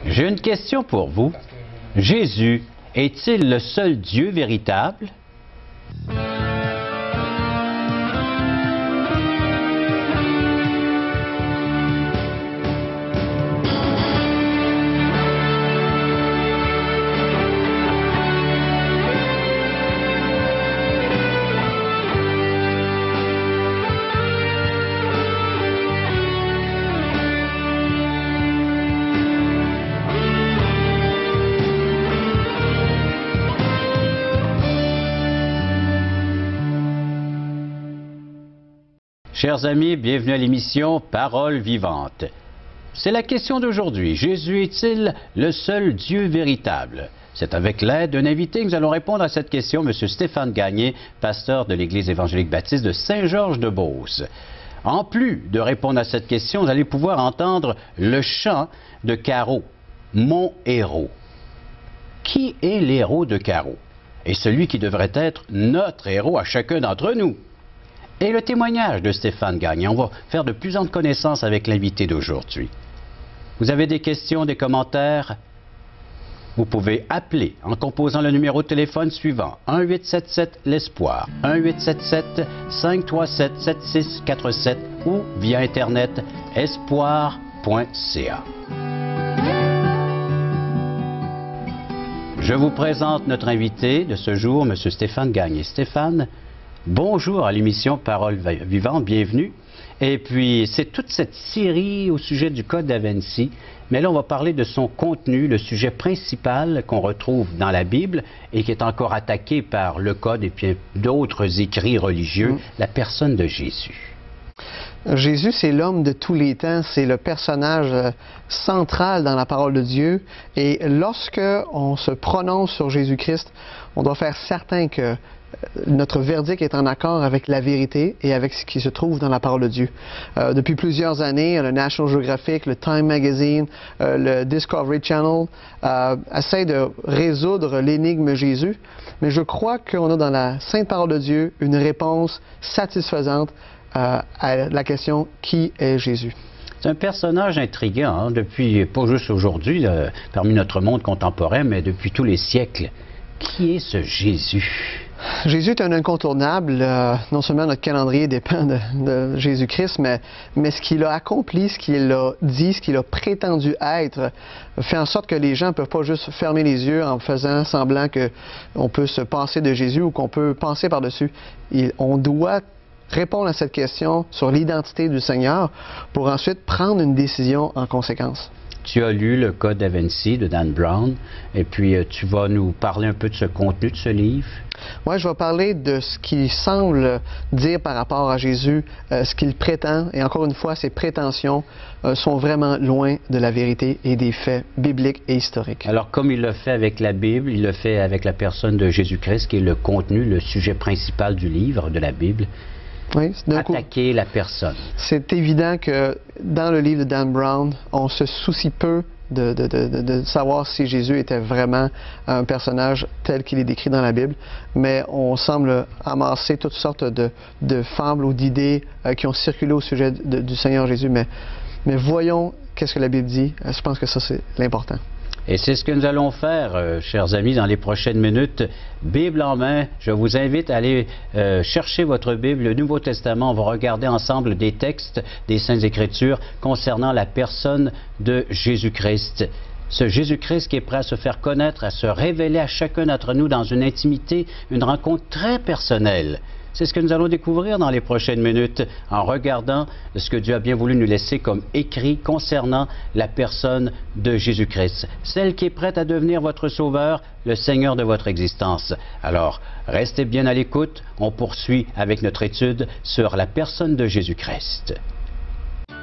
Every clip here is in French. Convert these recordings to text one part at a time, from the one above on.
J'ai une question pour vous. Jésus est-il le seul Dieu véritable? Chers amis, bienvenue à l'émission Parole vivante. C'est la question d'aujourd'hui. Jésus est-il le seul Dieu véritable? C'est avec l'aide d'un invité que nous allons répondre à cette question, M. Stéphane Gagné, pasteur de l'Église évangélique baptiste de Saint-Georges-de-Beauce. En plus de répondre à cette question, vous allez pouvoir entendre le chant de Caro, Mon héros. Qui est l'héros de Caro? Et celui qui devrait être notre héros à chacun d'entre nous? Et le témoignage de Stéphane Gagné. On va faire de plus en plus connaissance avec l'invité d'aujourd'hui. Vous avez des questions, des commentaires? Vous pouvez appeler en composant le numéro de téléphone suivant 1-877-L'Espoir, 1-877-537-7647 ou via Internet espoir.ca. Je vous présente notre invité de ce jour, M. Stéphane Gagné. Stéphane, bonjour à l'émission Parole vivante, bienvenue. Et puis, c'est toute cette série au sujet du Code da Vinci, mais là, on va parler de son contenu, le sujet principal qu'on retrouve dans la Bible et qui est encore attaqué par le Code et puis d'autres écrits religieux, la personne de Jésus. Jésus, c'est l'homme de tous les temps, c'est le personnage central dans la parole de Dieu. Et lorsque on se prononce sur Jésus-Christ, on doit faire certain que notre verdict est en accord avec la vérité et avec ce qui se trouve dans la parole de Dieu. Depuis plusieurs années, le National Geographic, le Time Magazine, le Discovery Channel essayent de résoudre l'énigme Jésus, mais je crois qu'on a dans la Sainte Parole de Dieu une réponse satisfaisante à la question « Qui est Jésus ?» C'est un personnage intriguant, hein, depuis, pas juste aujourd'hui, parmi notre monde contemporain, mais depuis tous les siècles. Qui est ce Jésus? Jésus est un incontournable. Non seulement notre calendrier dépend de Jésus-Christ, mais ce qu'il a accompli, ce qu'il a dit, ce qu'il a prétendu être, fait en sorte que les gens ne peuvent pas juste fermer les yeux en faisant semblant qu'on peut se passer de Jésus ou qu'on peut penser par-dessus. On doit répondre à cette question sur l'identité du Seigneur pour ensuite prendre une décision en conséquence. Tu as lu le Code da Vinci de Dan Brown, et puis tu vas nous parler un peu de ce contenu de ce livre. Oui, je vais parler de ce qu'il semble dire par rapport à Jésus, ce qu'il prétend, et encore une fois, ses prétentions sont vraiment loin de la vérité et des faits bibliques et historiques. Alors, comme il le fait avec la Bible, il le fait avec la personne de Jésus-Christ, qui est le contenu, le sujet principal du livre, de la Bible. Oui, attaquer la personne. C'est évident que dans le livre de Dan Brown, on se soucie peu de savoir si Jésus était vraiment un personnage tel qu'il est décrit dans la Bible, mais on semble amasser toutes sortes de fables ou d'idées qui ont circulé au sujet du Seigneur Jésus, mais voyons qu'est-ce que la Bible dit. Je pense que ça, c'est l'important. Et c'est ce que nous allons faire, chers amis, dans les prochaines minutes. Bible en main, je vous invite à aller chercher votre Bible, le Nouveau Testament. On va regarder ensemble des textes des Saintes Écritures concernant la personne de Jésus-Christ. Ce Jésus-Christ qui est prêt à se faire connaître, à se révéler à chacun d'entre nous dans une intimité, une rencontre très personnelle. C'est ce que nous allons découvrir dans les prochaines minutes en regardant ce que Dieu a bien voulu nous laisser comme écrit concernant la personne de Jésus-Christ, celle qui est prête à devenir votre sauveur, le Seigneur de votre existence. Alors, restez bien à l'écoute, on poursuit avec notre étude sur la personne de Jésus-Christ.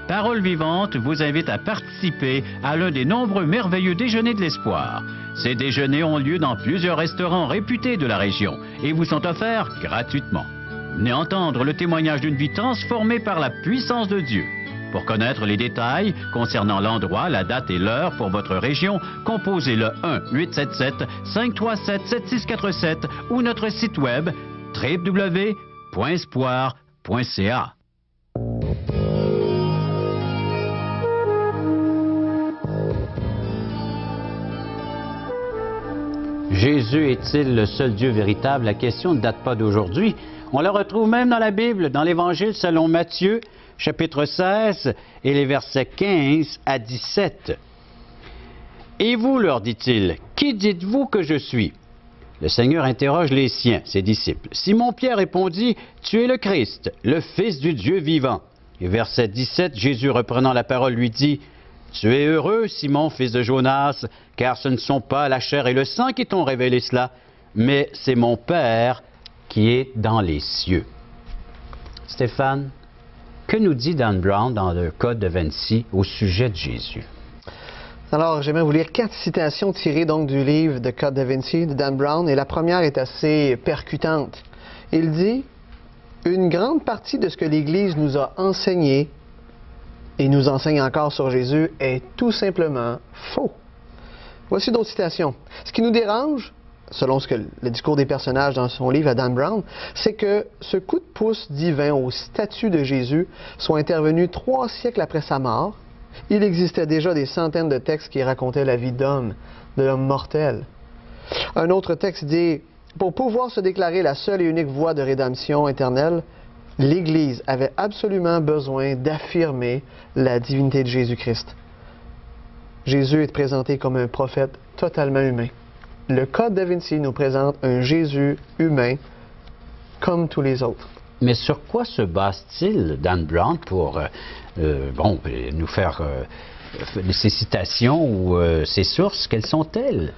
Parole vivante vous invite à participer à l'un des nombreux merveilleux déjeuners de l'espoir. Ces déjeuners ont lieu dans plusieurs restaurants réputés de la région et vous sont offerts gratuitement. Venez entendre le témoignage d'une vie transformée par la puissance de Dieu. Pour connaître les détails concernant l'endroit, la date et l'heure pour votre région, composez le 1-877-537-7647 ou notre site web www.espoir.ca. Jésus est-il le seul Dieu véritable? La question ne date pas d'aujourd'hui. On la retrouve même dans la Bible, dans l'Évangile selon Matthieu, chapitre 16, et les versets 15 à 17. « Et vous, leur dit-il, qui dites-vous que je suis? » Le Seigneur interroge les siens, ses disciples. Simon-Pierre répondit, « Tu es le Christ, le Fils du Dieu vivant. » Et verset 17, Jésus reprenant la parole lui dit, « Tu es heureux, Simon, fils de Jonas, car ce ne sont pas la chair et le sang qui t'ont révélé cela, mais c'est mon Père qui est dans les cieux. » Stéphane, que nous dit Dan Brown dans le Code de Vinci au sujet de Jésus? Alors, j'aimerais vous lire 4 citations tirées donc du livre de Code da Vinci de Dan Brown, et la première est assez percutante. Il dit « Une grande partie de ce que l'Église nous a enseigné et nous enseigne encore sur Jésus est tout simplement faux. » Voici d'autres citations. « Ce qui nous dérange, selon le discours des personnages dans son livre à Dan Brown, c'est que ce coup de pouce divin au statut de Jésus soit intervenu 3 siècles après sa mort. Il existait déjà des centaines de textes qui racontaient la vie d'homme, de l'homme mortel. » Un autre texte dit « Pour pouvoir se déclarer la seule et unique voie de rédemption éternelle, l'Église avait absolument besoin d'affirmer la divinité de Jésus-Christ. Jésus est présenté comme un prophète totalement humain. Le Code da Vinci nous présente un Jésus humain comme tous les autres. » Mais sur quoi se base-t-il, Dan Brown, pour nous faire ces citations ou ces sources? Quelles sont-elles?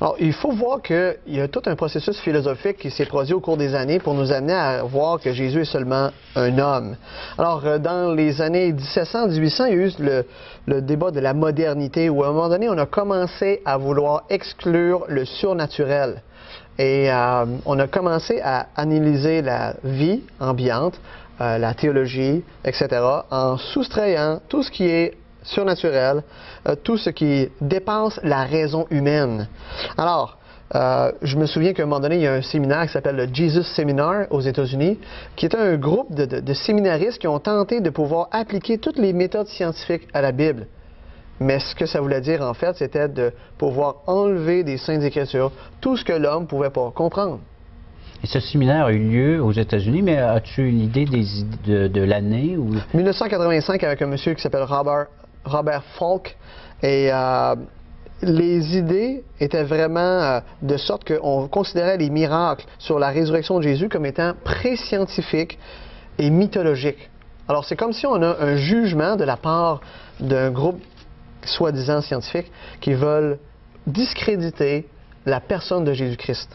Alors, il faut voir qu'il y a tout un processus philosophique qui s'est produit au cours des années pour nous amener à voir que Jésus est seulement un homme. Alors, dans les années 1700-1800, il y a eu le débat de la modernité où, à un moment donné, on a commencé à vouloir exclure le surnaturel. Et on a commencé à analyser la vie ambiante, la théologie, etc., en soustrayant tout ce qui est surnaturel, tout ce qui dépasse la raison humaine. Alors, je me souviens qu'à un moment donné, il y a un séminaire qui s'appelle le Jesus Seminar aux États-Unis, qui est un groupe de séminaristes qui ont tenté de pouvoir appliquer toutes les méthodes scientifiques à la Bible. Mais ce que ça voulait dire, en fait, c'était de pouvoir enlever des Saintes Écritures tout ce que l'homme ne pouvait pas comprendre. Et ce séminaire a eu lieu aux États-Unis, mais as-tu une idée de l'année? Ou... 1985, avec un monsieur qui s'appelle Robert Falk. Et les idées étaient vraiment de sorte qu'on considérait les miracles sur la résurrection de Jésus comme étant pré-scientifiques et mythologiques. Alors, c'est comme si on a un jugement de la part d'un groupe soi-disant scientifiques qui veulent discréditer la personne de Jésus-Christ.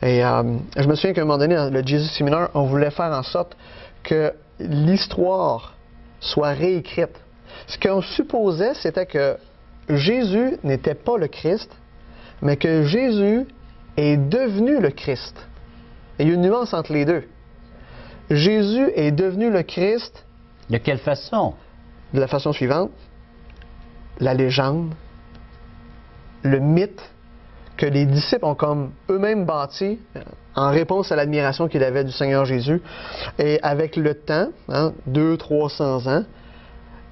Et je me souviens qu'à un moment donné, dans le Jesus Seminar, on voulait faire en sorte que l'histoire soit réécrite. Ce qu'on supposait, c'était que Jésus n'était pas le Christ, mais que Jésus est devenu le Christ. Et il y a une nuance entre les deux. Jésus est devenu le Christ. De quelle façon? De la façon suivante. La légende, le mythe que les disciples ont comme eux-mêmes bâti en réponse à l'admiration qu'ils avaient du Seigneur Jésus. Et avec le temps, 200-300 ans,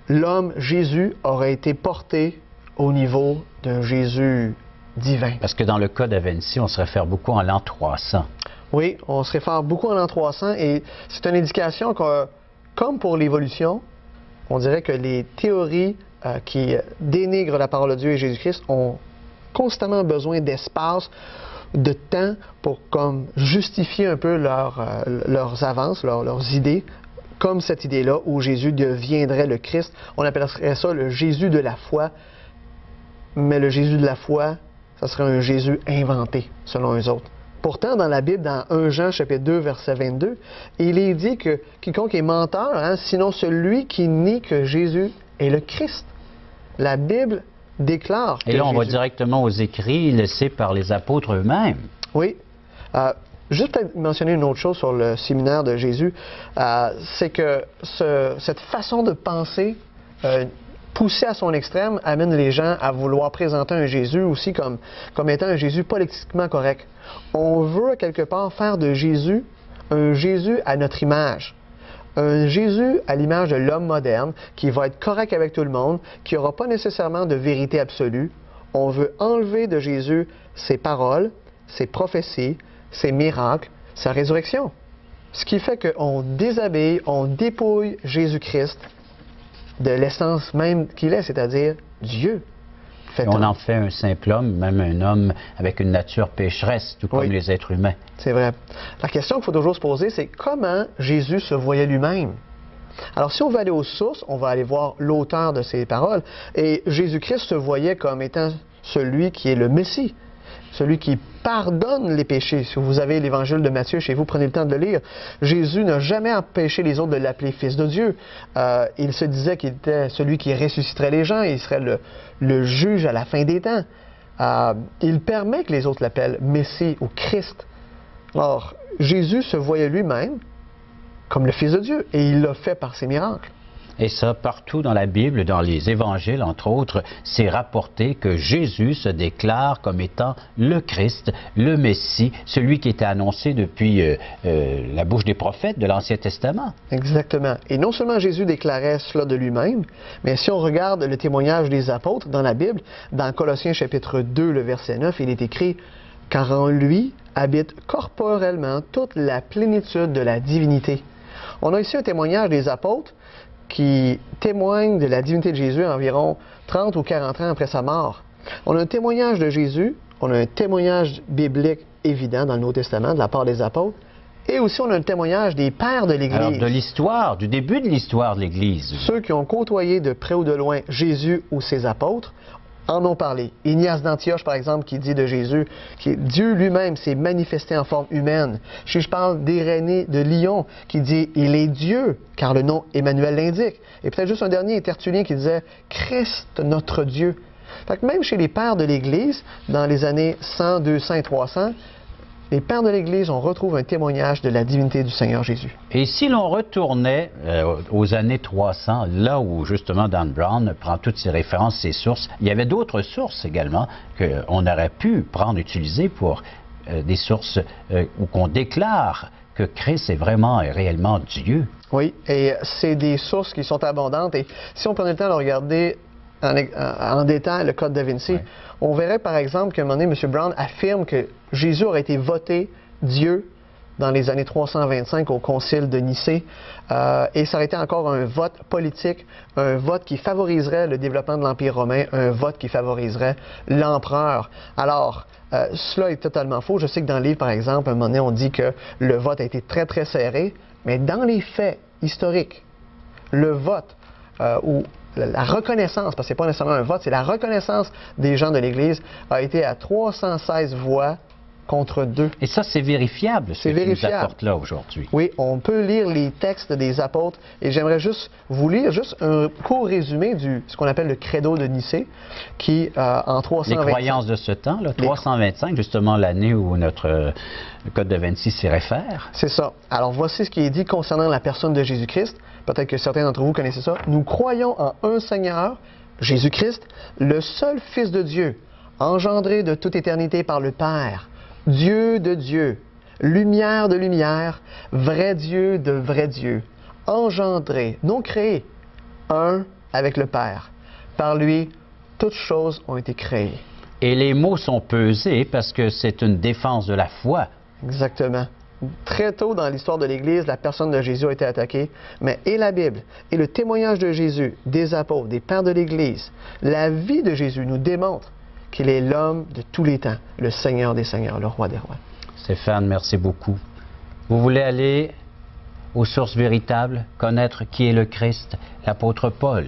l'homme Jésus aurait été porté au niveau d'un Jésus divin. Parce que dans le Code da Vinci, on se réfère beaucoup en l'an 300. Oui, on se réfère beaucoup en l'an 300 et c'est une indication que, comme pour l'évolution, on dirait que les théories qui dénigrent la parole de Dieu et Jésus-Christ ont constamment besoin d'espace, de temps pour comme justifier un peu leurs avances, leurs idées, comme cette idée-là où Jésus deviendrait le Christ. On appellerait ça le Jésus de la foi, mais le Jésus de la foi, ça serait un Jésus inventé, selon eux autres. Pourtant, dans la Bible, dans 1 Jean, chapitre 2, verset 22, il est dit que quiconque est menteur, sinon celui qui nie que Jésus est le Christ. La Bible déclare que Et là, on Jésus... va directement aux écrits laissés par les apôtres eux-mêmes. Oui. Juste peut-être mentionner une autre chose sur le séminaire de Jésus, c'est que cette façon de penser poussée à son extrême amène les gens à vouloir présenter un Jésus aussi comme étant un Jésus politiquement correct. On veut quelque part faire de Jésus un Jésus à notre image. Un Jésus à l'image de l'homme moderne qui va être correct avec tout le monde, qui n'aura pas nécessairement de vérité absolue. On veut enlever de Jésus ses paroles, ses prophéties, ses miracles, sa résurrection. Ce qui fait qu'on déshabille, on dépouille Jésus-Christ de l'essence même qu'il est, c'est-à-dire Dieu. On en fait un simple homme, même un homme avec une nature pécheresse, tout comme les êtres humains. C'est vrai. La question qu'il faut toujours se poser, c'est comment Jésus se voyait lui-même? Alors, si on veut aller aux sources, on va aller voir l'auteur de ces paroles. Et Jésus-Christ se voyait comme étant celui qui est le Messie, celui qui pardonne les péchés. Si vous avez l'évangile de Matthieu chez vous, prenez le temps de le lire. Jésus n'a jamais empêché les autres de l'appeler Fils de Dieu. Il se disait qu'il était celui qui ressusciterait les gens, il serait le juge à la fin des temps. Il permet que les autres l'appellent Messie ou Christ. Or, Jésus se voyait lui-même comme le Fils de Dieu, et il l'a fait par ses miracles. Et ça, partout dans la Bible, dans les évangiles, entre autres, c'est rapporté que Jésus se déclare comme étant le Christ, le Messie, celui qui était annoncé depuis la bouche des prophètes de l'Ancien Testament. Exactement. Et non seulement Jésus déclarait cela de lui-même, mais si on regarde le témoignage des apôtres dans la Bible, dans Colossiens chapitre 2, le verset 9, il est écrit « Car en lui habite corporellement toute la plénitude de la divinité. » On a ici un témoignage des apôtres qui témoignent de la divinité de Jésus environ 30 ou 40 ans après sa mort. On a un témoignage de Jésus, on a un témoignage biblique évident dans le Nouveau Testament de la part des apôtres, et aussi on a un témoignage des pères de l'Église. Alors de l'histoire, du début de l'histoire de l'Église. Ceux qui ont côtoyé de près ou de loin Jésus ou ses apôtres en ont parlé. Ignace d'Antioche, par exemple, qui dit de Jésus que Dieu lui-même s'est manifesté en forme humaine. Si je parle d'Irénée de Lyon, qui dit « Il est Dieu », car le nom Emmanuel l'indique. Et peut-être juste un dernier, Tertullien, qui disait « Christ, notre Dieu ». Fait que même chez les pères de l'Église, dans les années 100, 200 et 300, les pères de l'Église, on retrouve un témoignage de la divinité du Seigneur Jésus. Et si l'on retournait aux années 300, là où justement Dan Brown prend toutes ses références, ses sources, il y avait d'autres sources également qu'on aurait pu prendre, utiliser pour des sources où qu'on déclare que Christ est vraiment et réellement Dieu. Oui, et c'est des sources qui sont abondantes. Et si on prenait le temps de regarder en détail le Code da Vinci, on verrait par exemple qu'à un moment donné, M. Brown affirme que Jésus aurait été voté Dieu dans les années 325 au Concile de Nicée, et ça aurait été encore un vote politique, un vote qui favoriserait le développement de l'Empire romain, un vote qui favoriserait l'empereur. Alors, cela est totalement faux. Je sais que dans le livre, par exemple, à un moment donné, on dit que le vote a été très, très serré, mais dans les faits historiques, le vote ou la reconnaissance, parce que ce n'est pas nécessairement un vote, c'est la reconnaissance des gens de l'Église, a été à 316 voix contre 2. Et ça, c'est vérifiable, ce que tu nous apportes là aujourd'hui. Oui, on peut lire les textes des apôtres, et j'aimerais juste vous lire juste un court résumé de ce qu'on appelle le credo de Nicée, qui, en 325... Les croyances de ce temps, là, 325, justement l'année où notre Code da Vinci s'y réfère. C'est ça. Alors, voici ce qui est dit concernant la personne de Jésus-Christ. Peut-être que certains d'entre vous connaissez ça. Nous croyons en un Seigneur, Jésus-Christ, le seul Fils de Dieu, engendré de toute éternité par le Père, Dieu de Dieu, lumière de lumière, vrai Dieu de vrai Dieu, engendré, non créé, un avec le Père. Par lui, toutes choses ont été créées. Et les mots sont pesés parce que c'est une défense de la foi. Exactement. Très tôt dans l'histoire de l'Église, la personne de Jésus a été attaquée, mais et la Bible, et le témoignage de Jésus, des apôtres, des pères de l'Église, la vie de Jésus nous démontre qu'il est l'homme de tous les temps, le Seigneur des Seigneurs, le Roi des Rois. Stéphane, merci beaucoup. Vous voulez aller aux sources véritables, connaître qui est le Christ? L'apôtre Paul,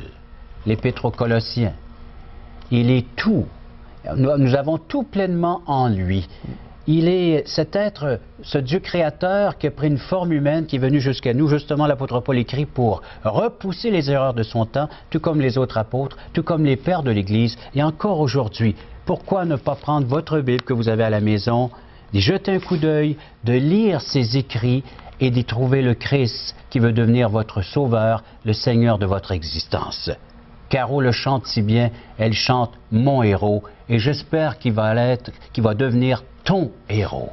l'Épître aux Colossiens. Il est tout. Nous avons tout pleinement en lui. Il est cet être, ce Dieu créateur qui a pris une forme humaine, qui est venu jusqu'à nous. Justement, l'apôtre Paul écrit pour repousser les erreurs de son temps, tout comme les autres apôtres, tout comme les pères de l'Église. Et encore aujourd'hui, pourquoi ne pas prendre votre Bible que vous avez à la maison, d'y jeter un coup d'œil, de lire ses écrits et d'y trouver le Christ qui veut devenir votre sauveur, le Seigneur de votre existence. Caro le chante si bien, elle chante « Mon héros » et j'espère qu'il va devenir ton héros.